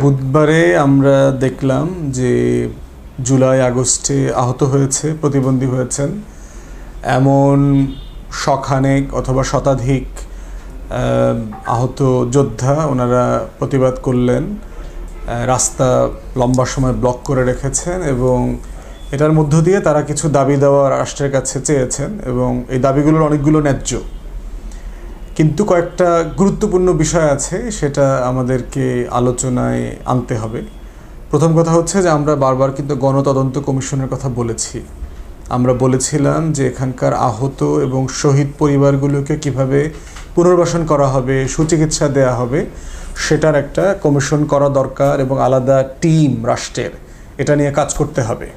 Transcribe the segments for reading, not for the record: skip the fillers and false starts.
বুধবারে আমরা দেখলাম যে জুলাই আগস্টে আহত হয়েছে, প্রতিবন্ধী হয়েছেন এমন শখানেক অথবা শতাধিক আহত যোদ্ধা। ওনারা প্রতিবাদ করলেন, রাস্তা লম্বা সময় ব্লক করে রেখেছেন এবং এটার মধ্য দিয়ে তারা কিছু দাবি দেওয়া রাষ্ট্রের কাছে চেয়েছেন এবং এই দাবিগুলোর অনেকগুলো ন্যায্য, কিন্তু কয়েকটা গুরুত্বপূর্ণ বিষয় আছে, সেটা আমাদেরকে আলোচনায় আনতে হবে। প্রথম কথা হচ্ছে যে আমরা বারবার কিন্তু গণতদন্ত কমিশনের কথা বলেছি। আমরা বলেছিলাম যে এখানকার আহত এবং শহীদ পরিবারগুলোকে কিভাবে পুনর্বাসন করা হবে, সুচিকিৎসা দেয়া হবে, সেটার একটা কমিশন করা দরকার এবং আলাদা টিম রাষ্ট্রের এটা নিয়ে কাজ করতে হবে।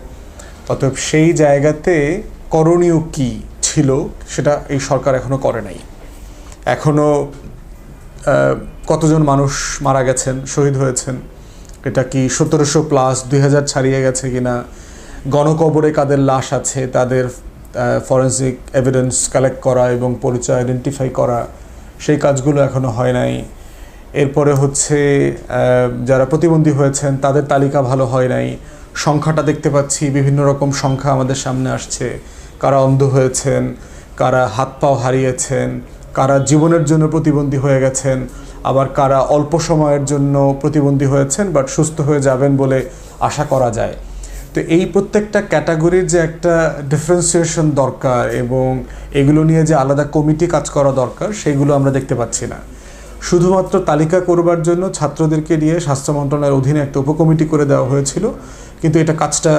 অতএব সেই জায়গাতে করণীয় কী ছিল সেটা এই সরকার এখনও করে নাই। এখনও কতজন মানুষ মারা গেছেন, শহীদ হয়েছেন, এটা কি 1700+ 2000 ছাড়িয়ে গেছে কিনা, গণকবরে কাদের লাশ আছে তাদের ফরেন্সিক এভিডেন্স কালেক্ট করা এবং পরিচয় আইডেন্টিফাই করা, সেই কাজগুলো এখনও হয় নাই। এরপরে হচ্ছে যারা প্রতিবন্ধী হয়েছেন তাদের তালিকা ভালো হয় নাই। সংখ্যাটা দেখতে পাচ্ছি, বিভিন্ন রকম সংখ্যা আমাদের সামনে আসছে। কারা অন্ধ হয়েছেন, কারা হাত পাও হারিয়েছেন, কারা জীবনের জন্য প্রতিবন্ধী হয়ে গেছেন, আবার কারা অল্প সময়ের জন্য প্রতিবন্ধী হয়েছেন বাট সুস্থ হয়ে যাবেন বলে আশা করা যায়। তো এই প্রত্যেকটা ক্যাটাগরির যে একটা ডিফারেন্সিয়েশন দরকার এবং এগুলো নিয়ে যে আলাদা কমিটি কাজ করা দরকার, সেগুলো আমরা দেখতে পাচ্ছি না। শুধুমাত্র তালিকা করবার জন্য ছাত্রদেরকে নিয়ে স্বাস্থ্য মন্ত্রণালয়ের অধীনে একটা উপকমিটি করে দেওয়া হয়েছিল, কিন্তু এটা কাজটা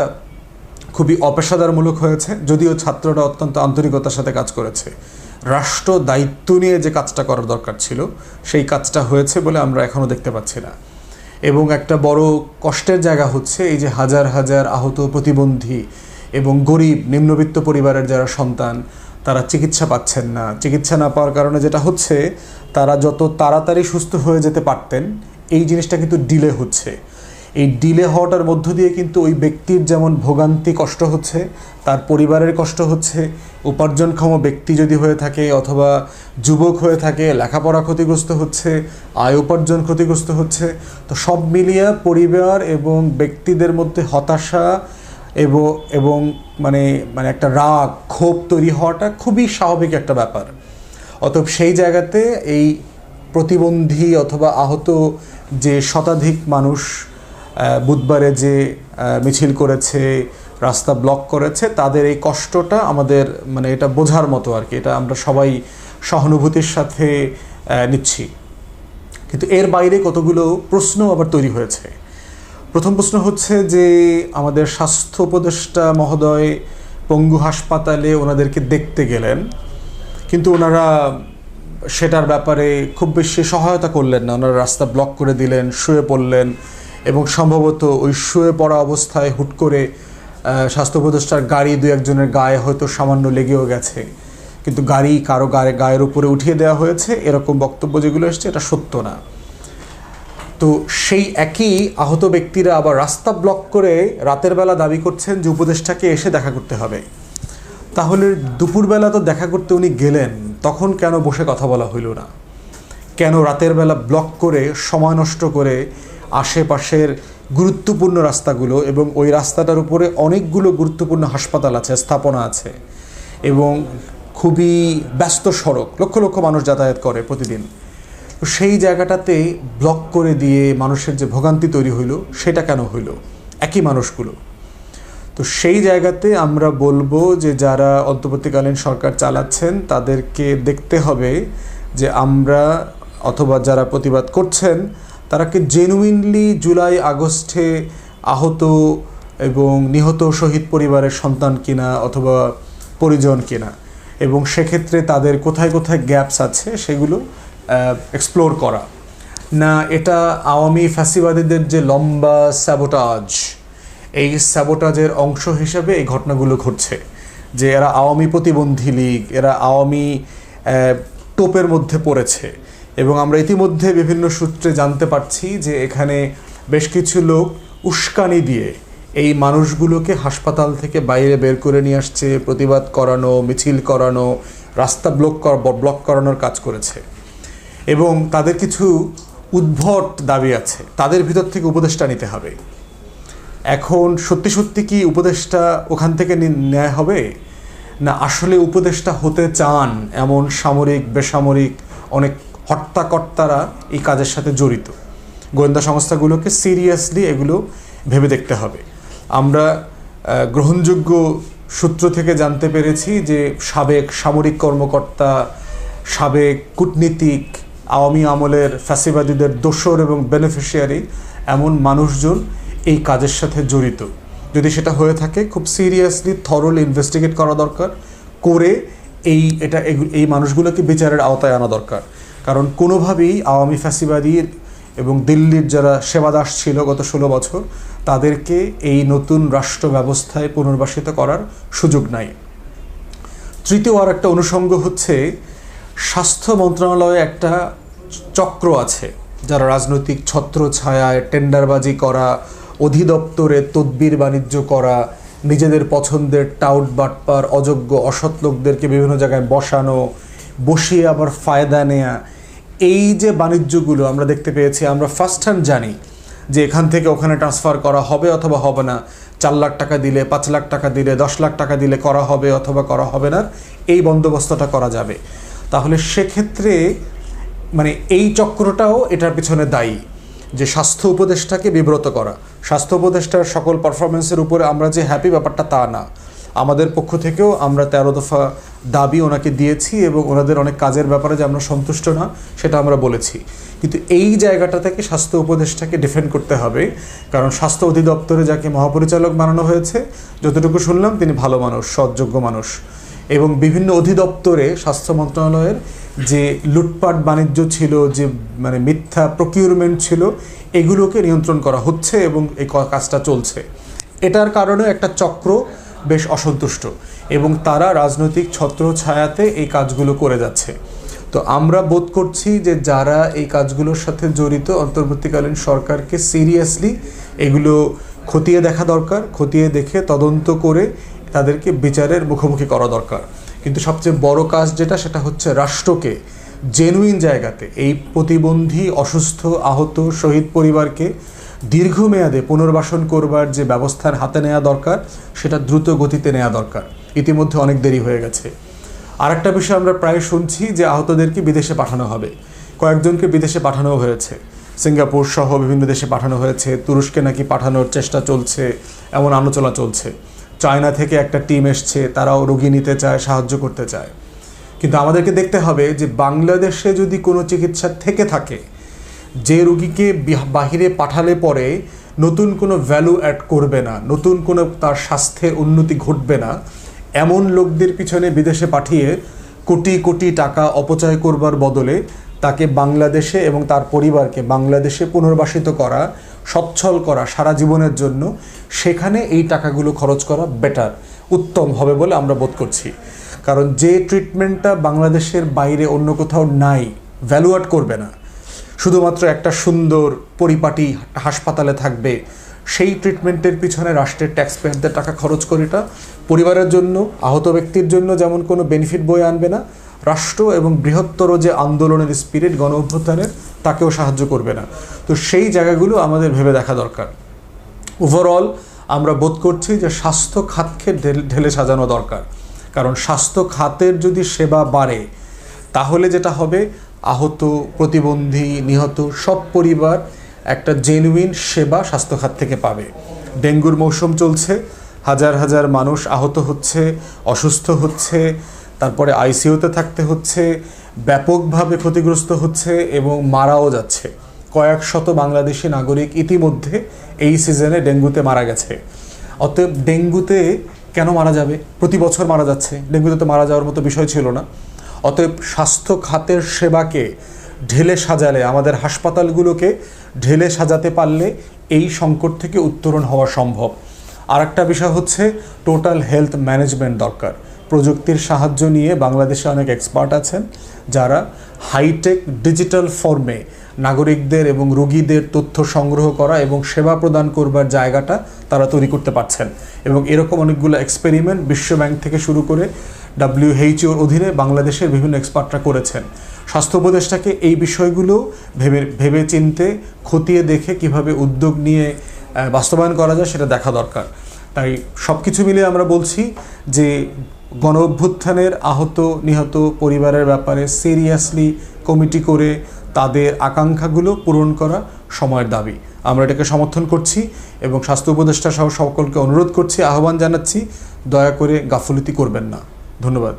খুবই অপেশাদারমূলক হয়েছে। যদিও ছাত্ররা অত্যন্ত আন্তরিকতার সাথে কাজ করেছে, রাষ্ট্র দায়িত্ব নিয়ে যে কাজটা করার দরকার ছিল সেই কাজটা হয়েছে বলে আমরা এখনও দেখতে পাচ্ছি না। এবং একটা বড় কষ্টের জায়গা হচ্ছে এই যে হাজার হাজার আহত প্রতিবন্ধী এবং গরিব নিম্নবিত্ত পরিবারের যারা সন্তান, তারা চিকিৎসা পাচ্ছেন না। চিকিৎসা না পাওয়ার কারণে যেটা হচ্ছে, তারা যত তাড়াতাড়ি সুস্থ হয়ে যেতে পারতেন এই জিনিসটা কিন্তু ডিলে হচ্ছে। এই ডিলে হওয়াটার মধ্য দিয়ে কিন্তু ওই ব্যক্তির যেমন ভোগান্তি, কষ্ট হচ্ছে, তার পরিবারের কষ্ট হচ্ছে। উপার্জনক্ষম ব্যক্তি যদি হয়ে থাকে অথবা যুবক হয়ে থাকে, লেখাপড়া ক্ষতিগ্রস্ত হচ্ছে, আয় উপার্জন ক্ষতিগ্রস্ত হচ্ছে। তো সব মিলিয়ে পরিবার এবং ব্যক্তিদের মধ্যে হতাশা এবং মানে একটা রাগ, ক্ষোভ তৈরি হওয়াটা খুবই স্বাভাবিক একটা ব্যাপার। অতএব সেই জায়গাতে এই প্রতিবন্ধী অথবা আহত যে শতাধিক মানুষ বুধবারে যে মিছিল করেছে, রাস্তা ব্লক করেছে, তাদের এই কষ্টটা আমাদের এটা বোঝার মতো আর কি। এটা আমরা সবাই সহানুভূতির সাথে নিচ্ছি, কিন্তু এর বাইরে কতগুলো প্রশ্ন আবার তৈরি হয়েছে। প্রথম প্রশ্ন হচ্ছে যে আমাদের স্বাস্থ্য উপদেষ্টা মহোদয় পঙ্গু হাসপাতালে ওনাদেরকে দেখতে গেলেন, কিন্তু ওনারা সেটার ব্যাপারে খুব বেশি সহায়তা করলেন না। ওনারা রাস্তা ব্লক করে দিলেন, শুয়ে পড়লেন এবং সম্ভবত ওই শুয়ে পড়া অবস্থায় হুট করে স্বাস্থ্য উপদেষ্টার গাড়ি দু একজনের গায়ে হয়তো সামান্য লেগেও গেছে, কিন্তু গাড়ি কারো গায়ের উপরে উঠিয়ে দেওয়া হয়েছে, এরকম বক্তব্য যেগুলো এসছে এটা সত্য না। তো সেই একই আহত ব্যক্তিরা আবার রাস্তা ব্লক করে রাতের বেলা দাবি করছেন যে উপদেষ্টাকে এসে দেখা করতে হবে। তাহলে দুপুরবেলা তো দেখা করতে উনি গেলেন, তখন কেন বসে কথা বলা হইল না? কেন রাতের বেলা ব্লক করে সময় নষ্ট করে আশেপাশের গুরুত্বপূর্ণ রাস্তাগুলো, এবং ওই রাস্তাটার উপরে অনেকগুলো গুরুত্বপূর্ণ হাসপাতাল আছে, স্থাপনা আছে এবং খুবই ব্যস্ত সড়ক, লক্ষ লক্ষ মানুষ যাতায়াত করে প্রতিদিন, তো সেই জায়গাটাতে ব্লক করে দিয়ে মানুষের যে ভোগান্তি তৈরি হইল সেটা কেন হইল একই মানুষগুলো? তো সেই জায়গাতে আমরা বলবো যে যারা অন্তর্বর্তীকালীন সরকার চালাচ্ছেন তাদেরকে দেখতে হবে যে আমরা অথবা যারা প্রতিবাদ করছেন তারা কি জেনুইনলি জুলাই আগস্টে আহত এবং নিহত শহীদ পরিবারের সন্তান কিনা অথবা পরিজন কিনা, এবং সেক্ষেত্রে তাদের কোথায় কোথায় গ্যাপস আছে সেগুলো এক্সপ্লোর করা না। এটা আওয়ামী ফ্যাসিবাদীদের যে লম্বা স্যাবোটাজ, এই স্যাবোটাজের অংশ হিসাবে এই ঘটনাগুলো ঘটছে, যে এরা আওয়ামী প্রতিবন্ধী লীগ, এরা আওয়ামী টোপের মধ্যে পড়েছে। এবং আমরা ইতিমধ্যে বিভিন্ন সূত্রে জানতে পারছি যে এখানে বেশ কিছু লোক উস্কানি দিয়ে এই মানুষগুলোকে হাসপাতাল থেকে বাইরে বের করে নিয়ে আসছে, প্রতিবাদ করানো, মিছিল করানো, রাস্তা ব্লক করানোর কাজ করেছে। এবং তাদের কিছু উদ্ভট দাবি আছে, তাদের ভিতর থেকে উপদেষ্টা নিতে হবে। এখন সত্যি সত্যি কি উপদেষ্টা ওখান থেকে নেওয়া হবে, না আসলে উপদেষ্টা হতে চান এমন সামরিক বেসামরিক অনেক হর্তাকর্তারা এই কাজের সাথে জড়িত? গোয়েন্দা সংস্থাগুলোকে সিরিয়াসলি এগুলো ভেবে দেখতে হবে। আমরা গ্রহণযোগ্য সূত্র থেকে জানতে পেরেছি যে সাবেক সামরিক কর্মকর্তা, সাবেক কূটনীতিক, আওয়ামী আমলের ফ্যাসিবাদীদের দোসর এবং বেনিফিশিয়ারি এমন মানুষজন এই কাজের সাথে জড়িত। যদি সেটা হয়ে থাকে খুব সিরিয়াসলি থরলি ইনভেস্টিগেট করা দরকার, করে এই মানুষগুলোকে বিচারের আওতায় আনা দরকার। কারণ কোনোভাবেই আওয়ামী ফ্যাসিবাদীর এবং দিল্লির যারা সেবাদাস ছিল গত 16 বছর, তাদেরকে এই নতুন রাষ্ট্র ব্যবস্থায় পুনর্বাসিত করার সুযোগ নাই। তৃতীয় আর একটা অনুষঙ্গ হচ্ছে, স্বাস্থ্য মন্ত্রণালয়ে একটা চক্র আছে যারা রাজনৈতিক ছত্রছায়ায় টেন্ডারবাজি করা, অধিদপ্তরে তদবির বাণিজ্য করা, নিজেদের পছন্দের টাউট বাটপার অযোগ্য অসৎ লোকদেরকে বিভিন্ন জায়গায় বসিয়ে আবার ফায়দা নেয়া। এই যে বাণিজ্যগুলো আমরা দেখতে পেয়েছি, আমরা ফার্স্ট হ্যান্ড জানি যে এখান থেকে ওখানে ট্রান্সফার করা হবে অথবা হবে না, 4 লাখ টাকা দিলে, 5 লাখ টাকা দিলে, 10 লাখ টাকা দিলে করা হবে অথবা করা হবে না, এই বন্দোবস্তটা করা যাবে। তাহলে সেক্ষেত্রে মানে এই চক্রটাও এটার পিছনে দায়ী, যে স্বাস্থ্য উপদেষ্টাকে বিব্রত করা। স্বাস্থ্য উপদেষ্টার সকল পারফরমেন্সের উপরে আমরা যে হ্যাপি, ব্যাপারটা তা না। আমাদের পক্ষ থেকেও আমরা 13 দফা দাবি ওনাকে দিয়েছি এবং ওনাদের অনেক কাজের ব্যাপারে যে আমরা সন্তুষ্ট না সেটা আমরা বলেছি। কিন্তু এই জায়গাটা থেকে স্বাস্থ্য উপদেষ্টাকে ডিফেন্ড করতে হবে, কারণ স্বাস্থ্য অধিদপ্তরে যাকে মহাপরিচালক বানানো হয়েছে, যতটুকু শুনলাম তিনি ভালো মানুষ, সৎযোগ্য মানুষ। এবং বিভিন্ন অধিদপ্তরে স্বাস্থ্য মন্ত্রণালয়ের যে লুটপাট বাণিজ্য ছিল, যে মানে মিথ্যা প্রকিউরমেন্ট ছিল, এগুলোকে নিয়ন্ত্রণ করা হচ্ছে এবং এই কাজটা চলছে। এটার কারণে একটা চক্র বেশ অসন্তুষ্ট এবং তারা রাজনৈতিক ছত্রছায়াতে এই কাজগুলো করে যাচ্ছে। তো আমরা বোধ করছি যে যারা এই কাজগুলোর সাথে জড়িত, অন্তর্বর্তীকালীন সরকারকে সিরিয়াসলি এগুলো খতিয়ে দেখা দরকার, খতিয়ে দেখে তদন্ত করে তাদেরকে বিচারের মুখোমুখি করা দরকার। কিন্তু সবচেয়ে বড় কাজ যেটা, সেটা হচ্ছে রাষ্ট্রকে জেনুইন জায়গাতে এই প্রতিবন্ধী, অসুস্থ, আহত শহীদ পরিবারকে দীর্ঘমেয়াদে পুনর্বাসন করবার যে ব্যবস্থার হাতে নেওয়া দরকার, সেটা দ্রুত গতিতে নেওয়া দরকার। ইতিমধ্যে অনেক দেরি হয়ে গেছে। আরেকটা বিষয় আমরা প্রায় শুনছি যে আহতদেরকে বিদেশে পাঠানো হবে। কয়েকজনকে বিদেশে পাঠানো হয়েছে, সিঙ্গাপুর সহ বিভিন্ন দেশে পাঠানো হয়েছে, তুরস্কে নাকি পাঠানোর চেষ্টা চলছে, এমন আলোচনা চলছে। চায়না থেকে একটা টিম এসছে, তারাও রোগী নিতে চায়, সাহায্য করতে চায়। কিন্তু আমাদেরকে দেখতে হবে যে বাংলাদেশে যদি কোনো চিকিৎসা থেকে থাকে, যে রোগীকে বাহিরে পাঠালে পরে নতুন কোনো ভ্যালু অ্যাড করবে না, নতুন কোনো তার স্বাস্থ্যের উন্নতি ঘটবে না, এমন লোকদের পিছনে বিদেশে পাঠিয়ে কোটি কোটি টাকা অপচয় করবার বদলে তাকে বাংলাদেশে এবং তার পরিবারকে বাংলাদেশে পুনর্বাসিত করা, সচ্ছল করা সারা জীবনের জন্য, সেখানে এই টাকাগুলো খরচ করা বেটার, উত্তম হবে বলে আমরা বোধ করছি। কারণ যে ট্রিটমেন্টটা বাংলাদেশের বাইরে অন্য কোথাও নাই, ভ্যালু অ্যাড করবে না, শুধুমাত্র একটা সুন্দর পরিপাটি হাসপাতালে থাকবে, সেই ট্রিটমেন্টের পিছনে রাষ্ট্রের ট্যাক্স পেয়ারদের টাকা খরচ করেটা পরিবারের জন্য, আহত ব্যক্তির জন্য যেমন কোনো বেনিফিট বয়ে আনবে না, রাষ্ট্র এবং বৃহত্তর যে আন্দোলনের স্পিরিট, গণ অভ্যুত্থানের, তাকেও সাহায্য করবে না। তো সেই জায়গাগুলো আমাদের ভেবে দেখা দরকার। ওভারঅল আমরা বোধ করছি যে স্বাস্থ্য খাতকে ঢেলে সাজানো দরকার। কারণ স্বাস্থ্য খাতের যদি সেবা বাড়ে, তাহলে যেটা হবে, আহত, প্রতিবন্ধী, নিহত সব পরিবার একটা জেনুইন সেবা স্বাস্থ্য খাত থেকে পাবে। ডেঙ্গুর মৌসুম চলছে, হাজার হাজার মানুষ আহত হচ্ছে, অসুস্থ হচ্ছে, তারপরে আইসিইউতে থাকতে হচ্ছে, ব্যাপকভাবে ক্ষতিগ্রস্ত হচ্ছে এবং মারাও যাচ্ছে। কয়েক শত বাংলাদেশি নাগরিক ইতিমধ্যে এই সিজনে ডেঙ্গুতে মারা গেছে। অতএব ডেঙ্গুতে কেন মারা যাবে? প্রতি বছর মারা যাচ্ছে, ডেঙ্গুতে তো মারা যাওয়ার মতো বিষয় ছিল না। অতএব স্বাস্থ্য খাতের সেবাকে ঢেলে সাজালে, আমাদের হাসপাতালগুলোকে ঢেলে সাজাতে পারলে এই সংকট থেকে উত্তরণ হওয়া সম্ভব। আর একটা বিষয় হচ্ছে টোটাল হেলথ ম্যানেজমেন্ট দরকার। প্রযুক্তির সাহায্য নিয়ে বাংলাদেশে অনেক এক্সপার্ট আছেন যারা হাইটেক ডিজিটাল ফর্মে নাগরিকদের এবং রোগীদের তথ্য সংগ্রহ করা এবং সেবা প্রদান করবার জায়গাটা তারা তৈরি করতে পারছেন। এবং এরকম অনেকগুলো এক্সপেরিমেন্ট বিশ্বব্যাংক থেকে শুরু করে WHO-র অধীনে বাংলাদেশের বিভিন্ন এক্সপার্টরা করেছেন। স্বাস্থ্য উপদেষ্টাকে এই বিষয়গুলো ভেবে চিনতে খতিয়ে দেখে কিভাবে উদ্যোগ নিয়ে বাস্তবায়ন করা যায় সেটা দেখা দরকার। তাই সব কিছু মিলিয়ে আমরা বলছি যে গণ অভ্যুত্থানের আহত নিহত পরিবারের ব্যাপারে সিরিয়াসলি কমিটি করে তাদের আকাঙ্ক্ষাগুলো পূরণ করা সময়ের দাবি। আমরা এটাকে সমর্থন করছি এবং স্বাস্থ্য উপদেষ্টা সহ সকলকে অনুরোধ করছি, আহ্বান জানাচ্ছি, দয়া করে গাফলতি করবেন না। ধন্যবাদ।